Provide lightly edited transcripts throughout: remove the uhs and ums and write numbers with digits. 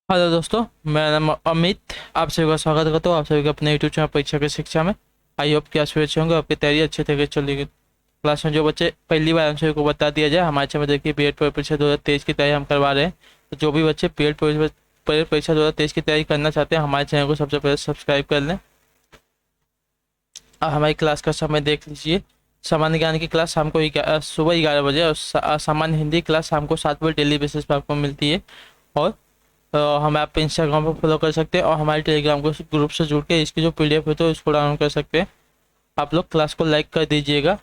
Hello दोस्तों, मेरा नाम अमित। आप सभी का स्वागत करता हूँ आप सभी का अपने यूट्यूब चैनल परीक्षा की शिक्षा में। आई होप कि आप सभी अच्छे होंगे, आपकी तैयारी अच्छे तरीके से चल रही है। क्लास में जो बच्चे पहली बार हम सभी को बता दिया जाए, हमारे चैनल में देखिए बीएड परीक्षा 2023 की तैयारी हम करवा रहे हैं। तो जो भी बच्चे बीएड परीक्षा 2023 की तैयारी करना चाहते हैं, हमारे चैनल को सबसे पहले सब्सक्राइब कर लें। हमारी क्लास का समय देख लीजिए। सामान्य ज्ञान की क्लास शाम को सुबह 11 बजे और सामान्य हिंदी क्लास शाम को 7 बजे डेली बेसिस पर आपको मिलती है। और हमें आप इंस्टाग्राम पर फॉलो कर सकते हैं और हमारे टेलीग्राम को ग्रुप से जुड़ के इसकी जो पीडीएफ है तो इसको डाउनलोड कर सकते हैं। आप लोग क्लास को लाइक कर दीजिएगा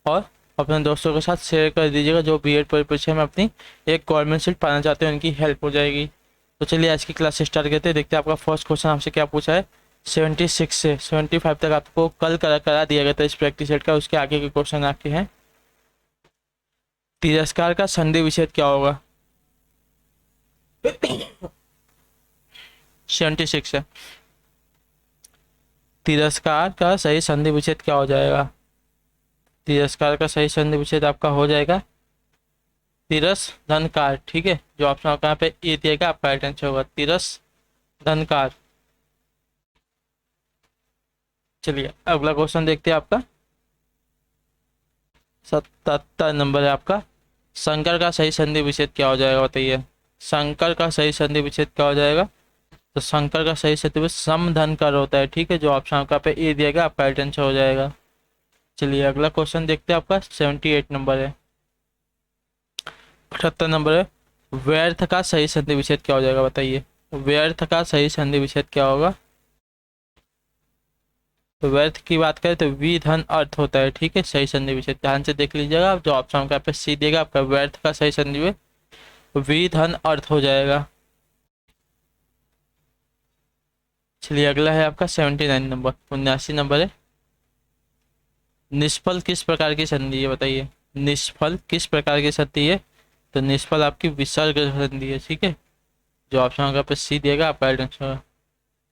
और अपने दोस्तों के साथ शेयर कर दीजिएगा जो बीएड परीक्षा में अपनी एक गवर्नमेंट सीट पाना चाहते हैं, उनकी हेल्प हो जाएगी। तो चलिए आज की क्लास स्टार्ट करते हैं। देखते हैं आपका फर्स्ट क्वेश्चन आपसे क्या पूछा है। 76 से 75 तक आपको कल करा दिया गया था इस प्रैक्टिस सेट का। उसके आगे के क्वेश्चन आपके हैं। तिरस्कार का संधि विच्छेद क्या होगा। 76 है। तिरस्कार का सही संधि विच्छेद क्या हो जाएगा। तिरस्कार का सही संधि विच्छेद आपका हो जाएगा तिरस धनकार। ठीक है, जो ऑप्शन आपका यहाँ पे ए दिएगा आपका राइट आंसर होगा तिरस धनकार। चलिए अगला क्वेश्चन देखते हैं। आपका 77 नंबर है आपका। शंकर का सही संधि विच्छेद क्या हो जाएगा बताइए। शंकर का सही संधि विच्छेद क्या हो जाएगा। तो शंकर का सही संधि विच्छेद समधनकर होता है। ठीक है, जो ऑप्शन आपका पे ए दिएगा आपका राइट आंसर हो जाएगा। चलिए अगला क्वेश्चन देखते हैं। आपका 78 नंबर है। 78 नंबर है। व्यर्थ का सही संधि विच्छेद क्या हो जाएगा बताइए। व्यर्थ का सही संधि विच्छेद क्या होगा। तो व्यर्थ की बात करें तो वी धन अर्थ होता है। ठीक है, सही संधि विच्छेद ध्यान से देख लीजिएगा। आप जो ऑप्शन आपका पे सी देगा आपका व्यर्थ का सही संधि विच्छेद वी धन अर्थ हो जाएगा। चलिए अगला है आपका 79 नंबर। 79 नंबर है। निष्फल किस प्रकार की संधि है बताइए। निष्फल किस प्रकार की संधि है। तो निष्फल आपकी विसर्ग संधि है। ठीक है, जो ऑप्शन होगा पे सी देगा आपका राइट आंसर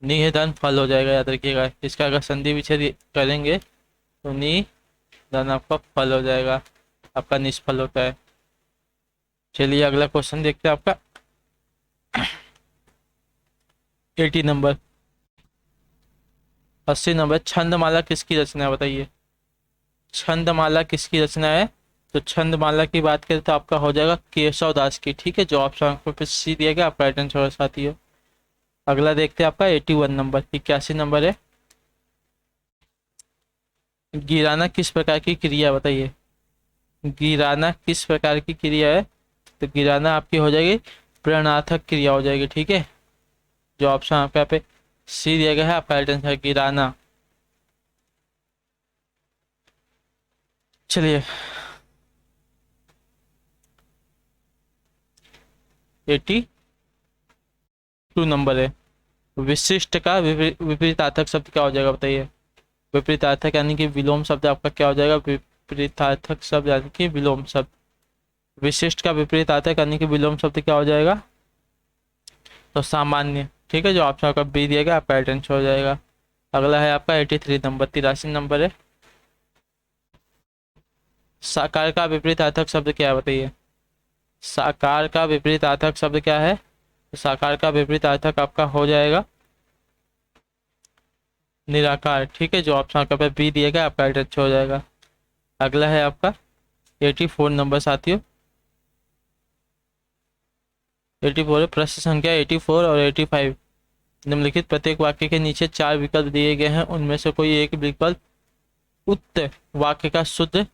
निधन फल हो जाएगा। याद रखिएगा, इसका अगर संधि विच्छेद करेंगे तो निधन आपका फल हो जाएगा, आपका निष्फल होता है। चलिए अगला क्वेश्चन देखते हैं। आपका 80 नंबर। 80 नंबर। छंदमाला किसकी रचना है बताइए। छंदमाला किसकी रचना है। तो छंदमाला की बात करें तो आपका हो जाएगा केशव दास की। ठीक है, जो ऑप्शन आपको फिर सी दिया गया आपका राइट आंसर साथी हो। अगला देखते हैं। आपका 81 नंबर। 81 नंबर है। गिराना किस प्रकार की क्रिया बताइए। गिराना किस प्रकार की क्रिया है। तो गिराना आपकी हो जाएगी प्रणर्थक क्रिया हो जाएगी। ठीक है, जो ऑप्शन आपका यहाँ पे सी दिया गया है आपका राइट आंसर गिराना। चलिए 82 नंबर है। विशिष्ट का विपरीतार्थक शब्द क्या हो जाएगा बताइए। विपरीतार्थक यानी कि विलोम शब्द आपका क्या हो जाएगा। विपरीतार्थक शब्द यानी कि विलोम शब्द। विशिष्ट का विपरीतार्थक यानी कि विलोम शब्द क्या हो जाएगा। तो सामान्य। ठीक है, जो ऑप्शन आपका बी दिएगा आपका राइट आंसर हो जाएगा। अगला है आपका 83 नंबर। 83 नंबर है। साकार का विपरीतार्थक शब्द क्या है बताइए। साकार का विपरीतार्थक शब्द क्या है। तो साकार का विपरीतार्थक आपका हो जाएगा निराकार। ठीक है, जो ऑप्शन आपका बी दिएगा आपका राइट आंसर हो जाएगा। अगला है आपका 84 नंबर साथियों। 84 है। प्रश्न संख्या 84 और 85। निम्नलिखित प्रत्येक वाक्य के नीचे 4 विकल्प दिए गए हैं, उनमें से कोई एक विकल्प उत्तर वाक्य का शुद्ध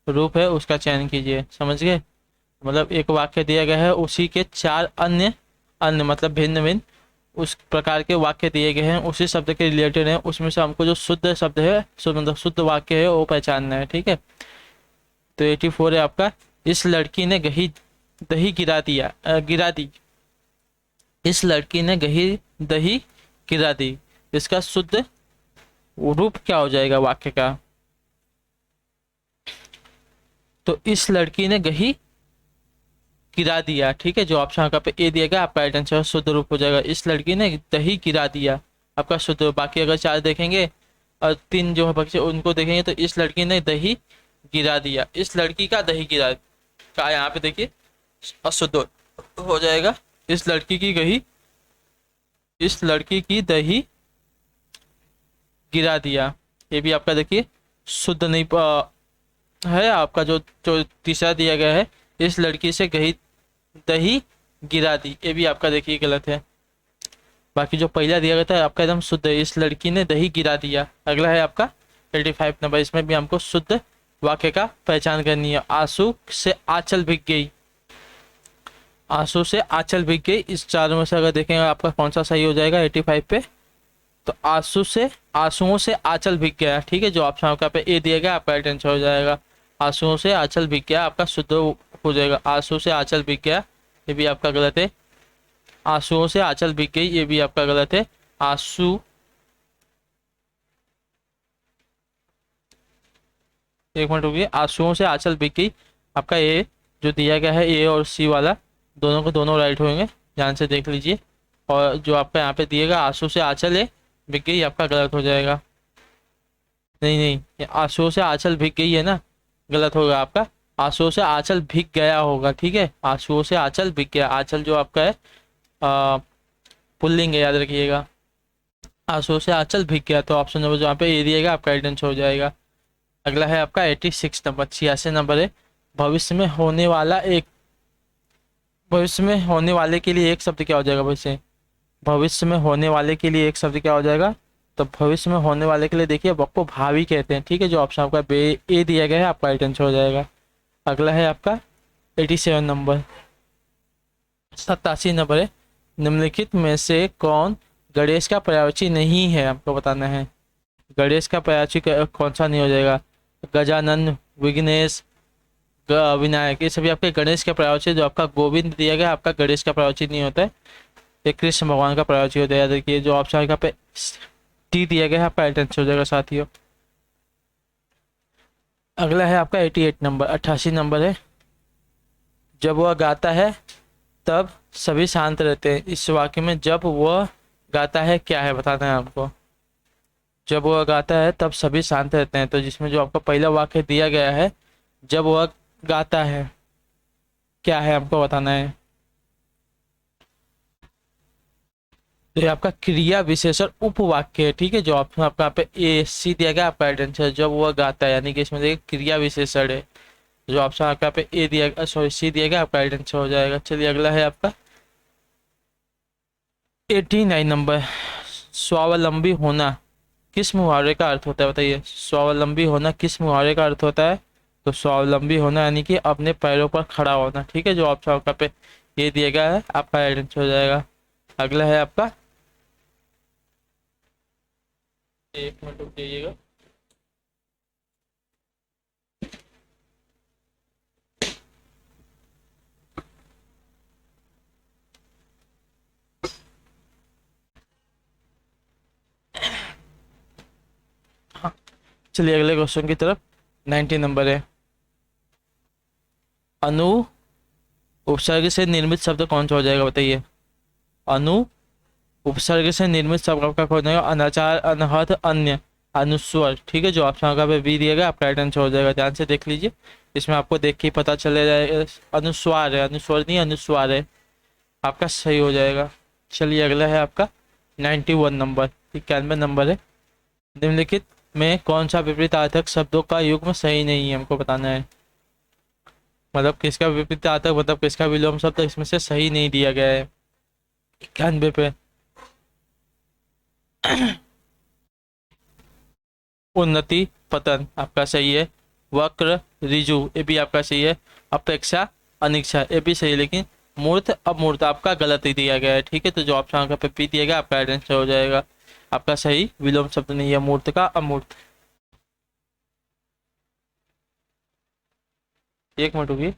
रूप है, उसका चयन कीजिए। समझ गए, मतलब एक वाक्य दिया गया है, उसी के 4 अन्य अन्य मतलब भिन्न भिन्न उस प्रकार के वाक्य दिए गए हैं, उसी शब्द के रिलेटेड हैं, उसमें से हमको जो शुद्ध शब्द है मतलब शुद्ध वाक्य है वो पहचानना है। ठीक है, तो 84 है आपका। इस लड़की ने दही गिरा दी। इस लड़की ने दही गिरा दी। इसका शुद्ध रूप क्या हो जाएगा वाक्य का। तो इस लड़की ने दही गिरा दिया। ठीक है, जो ऑप्शन आपका पे ए दिएगा आपका राइट आंसर शुद्ध रूप हो जाएगा। इस लड़की ने दही गिरा दिया आपका शुद्ध रूप। बाकी अगर 4 देखेंगे और 3 जो है बच्चे उनको देखेंगे तो इस लड़की ने दही गिरा दिया। इस लड़की का दही गिरा का यहाँ पे देखिए अशुद्ध हो जाएगा। इस लड़की की दही, इस लड़की की दही गिरा दिया। ये भी आपका देखिए शुद्ध नहीं है। आपका जो जो तीसरा दिया गया है, इस लड़की से दही दही गिरा दी, ये भी आपका देखिए गलत है। बाकी जो पहला दिया गया था आपका एकदम शुद्ध है, इस लड़की ने दही गिरा दिया। अगला है आपका 85 नंबर, इसमें भी हमको शुद्ध वाक्य का पहचान करनी है। आंसू से आंचल भीग गई, आंसू से आंचल भीग गई, इस चारों में से अगर देखेंगे आपका कौन सा सही हो जाएगा 85 पे, तो आंसू से, आंसुओं से आंचल भीग गया। ठीक है, जो ऑप्शन आपका पे ए दिया गया आपका राइट आंसर हो जाएगा। आंसुओं से आंचल भीग गया आपका शुद्ध हो जाएगा। आंसू से आंचल भीग गया, ये भी आपका गलत है। आंसुओं से आंचल भीग गई, ये भी आपका गलत है। आंसू, एक मिनट रुकिए, आंसुओं से आंचल भीग गई, आपका ए जो दिया गया है, ए और सी वाला दोनों को दोनों राइट होंगे, ध्यान से देख लीजिए। और जो आपका यहाँ पे दिएगा आंसू से आंचल है भीग गई, आपका गलत हो जाएगा। नहीं नहीं, ये आंसुओं से आंचल भीग गई है ना, गलत होगा आपका। आंसुओं से आंचल भीग गया होगा। ठीक है, आंसुओं से आंचल भीग गया, आंचल जो आपका है पुल्लिंग है, याद रखिएगा। आंसुओं से आंचल भीग गया, तो ऑप्शन नंबर जो यहाँ पे ए दिएगा आपका राइट आंसर हो जाएगा। अगला है आपका 86 नंबर, 86 नंबर है। भविष्य में होने वाला एक, भविष्य में होने वाले के लिए एक शब्द क्या हो जाएगा? भविष्य में होने वाले के लिए एक शब्द क्या हो जाएगा? तो भविष्य में होने वाले के लिए देखिए वक्त को भावी कहते हैं। ठीक है, जो ऑप्शन आपका बे ए दिया गया है आपका राइट आंसर हो जाएगा। अगला है आपका 87 नंबर, 87 नंबर है। निम्नलिखित में से कौन गणेश का पर्यायवाची नहीं है? आपको बताना है गणेश का पर्यायवाची कौन सा नहीं हो जाएगा। गजानन, विघ्नेश, विनायक, ये सभी आपके गणेश का पर्यायवाची। जो आपका गोविंद दिया गया आपका गणेश का पर्यायवाची नहीं होता है, ये कृष्ण भगवान का पर्यायवाची होता है। याद रखिए, जो ऑप्शन यहाँ पे टी दिया गया है आपका राइट आंसर हो जाएगा साथियों। अगला है आपका 88 नंबर, 88 नंबर है। जब वह गाता है तब सभी शांत रहते हैं। इस वाक्य में जब वह गाता है क्या है, बताना है आपको। जब वह गाता है तब सभी शांत रहते हैं, तो जिसमें जो आपका पहला वाक्य दिया गया है, जब वह गाता है क्या है, हमको बताना है। तो ये आपका क्रिया विशेषण उपवाक्य है। ठीक है, जो ऑप्शन आपका यहाँ पे ए सी दिया गया आपका राइट आंसर, जब वह गाता है, यानी कि इसमें देखिए क्रिया विशेषण है। जो ऑप्शन आपका पे ए दिया, सॉरी सी दिया गया आपका राइट आंसर हो जाएगा। चलिए अगला है आपका 89 नंबर। स्वावलंबी होना किस मुहावरे का अर्थ होता है? बताइए, स्वावलंबी होना किस मुहावरे का अर्थ होता है? तो स्वावलंबी होना यानी कि अपने पैरों पर खड़ा होना। ठीक है, जो ऑप्शन आपका पे ये दिया गया है आपका राइट आंसर हो जाएगा। अगला है आपका, एक मिनट रुक जाइएगा, हाँ चलिए अगले क्वेश्चन की तरफ। 90 नंबर है। अनु उपसर्ग से निर्मित शब्द कौन सा हो जाएगा? बताइए, अनु उपसर्ग से निर्मित शब्द आपका कौन है? अनाचार, अनहद, अन्य, अनुस्वर। ठीक है, जो ऑप्शन आपका पे बी दिएगा आपका राइट आंसर हो जाएगा। ध्यान से देख लीजिए, इसमें आपको देख के ही पता चले जाएगा। अनुस्वार है, अनुस्वर नहीं अनुस्वार है, आपका सही हो जाएगा। चलिए अगला है आपका 91 नंबर, 91 नंबर है। निम्नलिखित में कौन सा विपरीतार्थक शब्दों का युग्म सही नहीं है? हमको बताना है। मतलब किसका विपरीतार्थक, मतलब किसका विलोम शब्द इसमें से सही नहीं दिया गया है। 91 पे उन्नति, पतन आपका सही है। वक्र, रिजु, ये भी आपका सही है। अपेक्षा, अनिच्छा, ये भी सही है। लेकिन मूर्त, अमूर्त आपका गलत ही दिया गया है। ठीक है, तो जो ऑप्शन आपका पे पी दिया गया आपका आंसर हो जाएगा। आपका सही विलोम शब्द नहीं है मूर्त का, अमूर्त। एक मिनट रुकिए,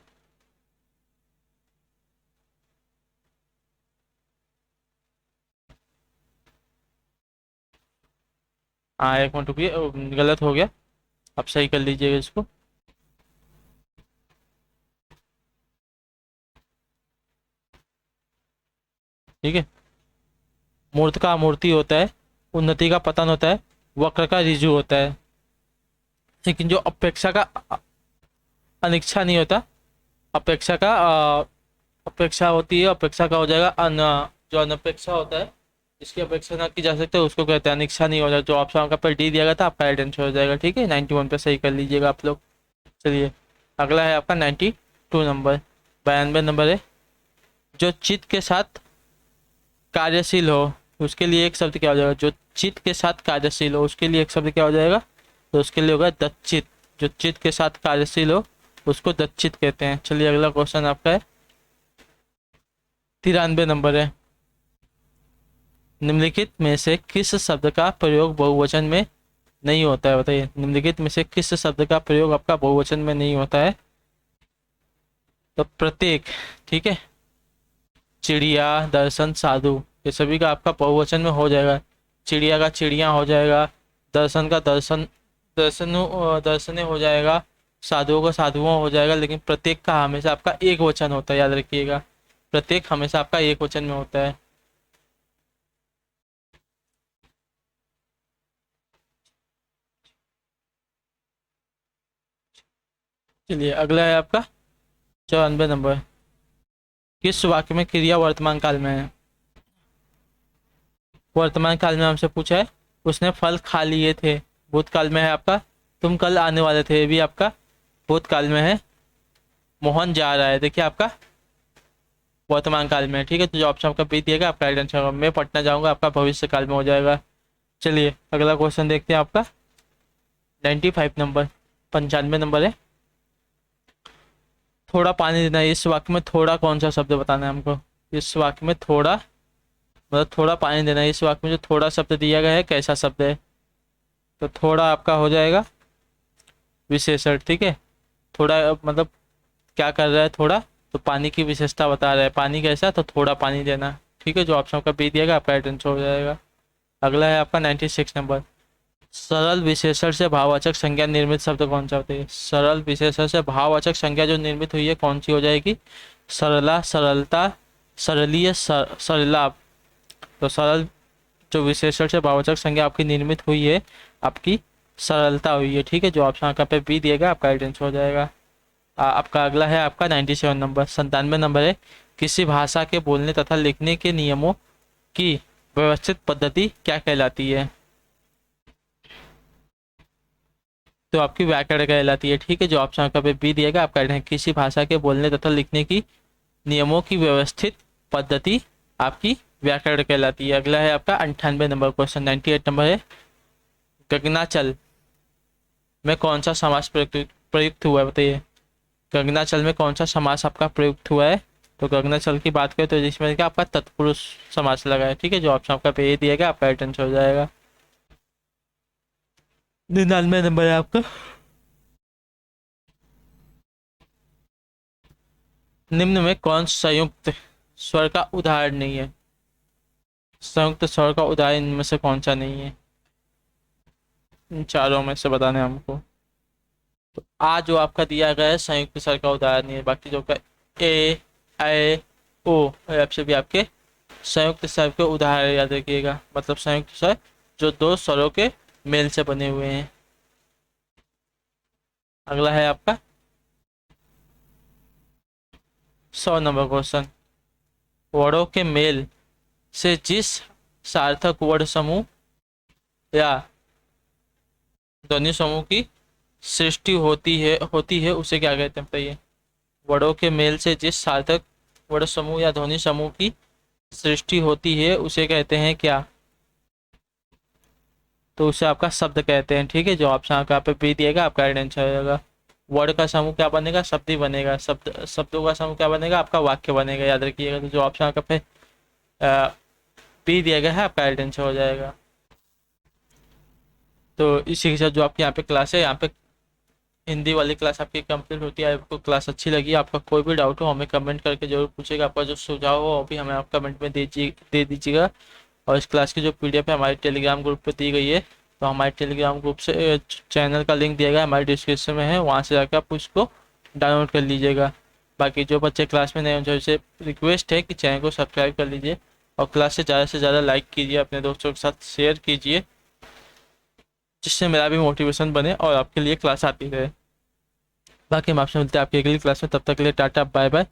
हाँ एक मिनट रुकिए, गलत हो गया, आप सही कर लीजिएगा इसको। ठीक है, मूर्त का अमूर्ति होता है, उन्नति का पतन होता है, वक्र का रिजु होता है। लेकिन जो अपेक्षा का अनिच्छा नहीं होता, अपेक्षा का अपेक्षा होती है, अपेक्षा का हो जाएगा जो अनपेक्षा होता है, इसकी अपेक्षा ना की जा सकती है, उसको कहते हैं अनिच्छा नहीं हो जाए। जो ऑप्शन आपका पर डी दिया गया था, आपका राइट आंसर हो जाएगा। ठीक है, 91 पे सही कर लीजिएगा आप लोग। चलिए अगला है आपका 92 नंबर, 92 नंबर है, जो चित्त के साथ कार्यशील हो उसके लिए एक शब्द क्या हो जाएगा। जो चित्त के साथ कार्यशील हो उसके लिए एक शब्द क्या हो जाएगा, तो उसके लिए होगा दच्चित। जो चित्त के साथ कार्यशील हो उसको दच्चित कहते हैं। चलिए अगला क्वेश्चन आपका है 93 नंबर है, निम्नलिखित में से किस शब्द का प्रयोग बहुवचन में नहीं होता है, बताइए। निम्नलिखित में से किस शब्द का प्रयोग आपका बहुवचन में नहीं होता है, तो प्रत्येक, ठीक है, चिड़िया, दर्शन, साधु, ये सभी का आपका बहुवचन में हो जाएगा। चिड़िया का चिड़िया हो जाएगा, दर्शन का दर्शन, दर्शने हो जाएगा, साधुओं का साधुओं हो जाएगा, लेकिन प्रत्येक का हमेशा आपका एक वचन होता है, याद रखिएगा। प्रत्येक हमेशा आपका एक वचन में होता है। चलिए अगला है आपका 94 नंबर, किस वाक्य में क्रिया वर्तमान काल में है। वर्तमान काल में हमसे पूछा है, उसने फल खा लिए थे, भूतकाल में है आपका तुम कल आने वाले थे, ये भी आपका भूतकाल में है। मोहन जा रहा है, देखिए आपका वर्तमान काल में है। ठीक है, तो जो ऑप्शन आपका बी दिएगा आपका राइट आंसर होगा। मैं पढ़ना चाहूंगा, आपका भविष्य काल में हो जाएगा। चलिए अगला क्वेश्चन देखते हैं आपका 95 नंबर, 95 नंबर है, थोड़ा पानी देना है। इस वाक्य में थोड़ा कौन सा शब्द बताना है हमको। इस वाक्य में थोड़ा मतलब थोड़ा पानी देना है, इस वाक्य में जो थोड़ा शब्द दिया गया है कैसा शब्द है, तो थोड़ा आपका हो जाएगा विशेषण। ठीक है, थोड़ा मतलब क्या कर रहा है, थोड़ा, तो पानी की विशेषता बता रहा है, पानी कैसा, तो थोड़ा पानी देना। ठीक है, जो ऑप्शन आपका बी दिएगा आपका राइट आंसर हो जाएगा। अगला है आपका 96 नंबर, सरल विशेषण से भाववाचक संज्ञा निर्मित शब्द कौन सा होता है। सरल विशेषण से भाववाचक संज्ञा जो निर्मित हुई है कौन सी हो जाएगी, सरला, सरलता, सरलीय, सरला। तो सरल जो विशेषण से भाववाचक संज्ञा आपकी निर्मित हुई है, आपकी सरलता हुई है। ठीक है, जो ऑप्शन आपका पे बी दिएगा आपका राइट आंसर हो जाएगा। आपका अगला है आपका 97 नंबर, 97 नंबर है, किसी भाषा के बोलने तथा लिखने के नियमों की व्यवस्थित पद्धति क्या कहलाती है, तो आपकी व्याकरण कहलाती है। ठीक है, जो ऑप्शन आपका पे बी दिएगा आपका राइट है, किसी भाषा के बोलने तथा लिखने की नियमों की व्यवस्थित पद्धति आपकी व्याकरण कहलाती है। अगला है आपका 98 नंबर क्वेश्चन, 98 नंबर है, गगनाचल में कौन सा समास प्रयुक्त हुआ है, बताइए। गगनाचल में कौन सा समास आपका प्रयुक्त हुआ है, तो गगनाचल की बात करें तो जिसमें क्या आपका तत्पुरुष समास लगा है। ठीक है, जो ऑप्शन आपका पे दिएगा आपका राइट आंसर हो जाएगा। 99 नंबर है आपका, निम्न में कौन संयुक्त स्वर का उदाहरण नहीं है। संयुक्त स्वर का उदाहरण इनमें से कौन सा नहीं है, इन चारों में से बताने हमको। तो आ जो आपका दिया गया है संयुक्त स्वर का उदाहरण नहीं है, बाकी जो का ए, ऐ, ओ से भी आपके संयुक्त स्वर के उदाहरण याद रखिएगा, मतलब संयुक्त स्वर जो दो स्वरों के मेल से बने हुए हैं। अगला है आपका 100 नंबर क्वेश्चन, वर्णों के मेल से जिस सार्थक वर्ण समूह या ध्वनि समूह की सृष्टि होती है उसे क्या कहते हैं, बताइए। वर्णों के मेल से जिस सार्थक वर्ण समूह या ध्वनि समूह की सृष्टि होती है उसे कहते हैं क्या, तो उसे आपका शब्द कहते हैं। ठीक है, जो ऑप्शन आपका पे बी दिएगा आपका राइट आंसर हो जाएगा। वर्ड का समूह क्या बनेगा, शब्द ही बनेगा, शब्दों का समूह क्या बनेगा, आपका वाक्य बनेगा, याद रखिएगा। तो जो ऑप्शन आपका पे बी दिया गया है आपका राइट आंसर हो जाएगा। तो इसी के साथ जो आपकी यहाँ पे क्लास है, यहाँ पे हिंदी वाली क्लास आपकी कंप्लीट होती है। आपको क्लास अच्छी लगी, आपका कोई भी डाउट हो हमें कमेंट करके जरूर पूछेगा, आपका जो सुझाव हो वो भी हमें आप कमेंट में दे दीजिएगा। और इस क्लास की जो पीडीएफ है हमारे टेलीग्राम ग्रुप पे दी गई है, तो हमारे टेलीग्राम ग्रुप से चैनल का लिंक दिया गया हमारे डिस्क्रिप्शन में है, वहाँ से जाकर आप उसको डाउनलोड कर लीजिएगा। बाकी जो बच्चे क्लास में नए हैं उनसे रिक्वेस्ट है कि चैनल को सब्सक्राइब कर लीजिए और क्लास से ज़्यादा लाइक कीजिए, अपने दोस्तों के साथ शेयर कीजिए, जिससे मेरा भी मोटिवेशन बने और आपके लिए क्लास आती रहे। बाकी हम आपसे मिलते हैं आपकी अगली क्लास में, तब तक के लिए टाटा बाय बाय।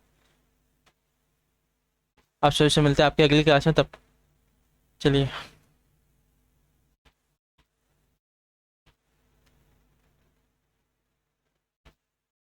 आप सभी से मिलते हैं आपकी अगली क्लास में, तब चलिए।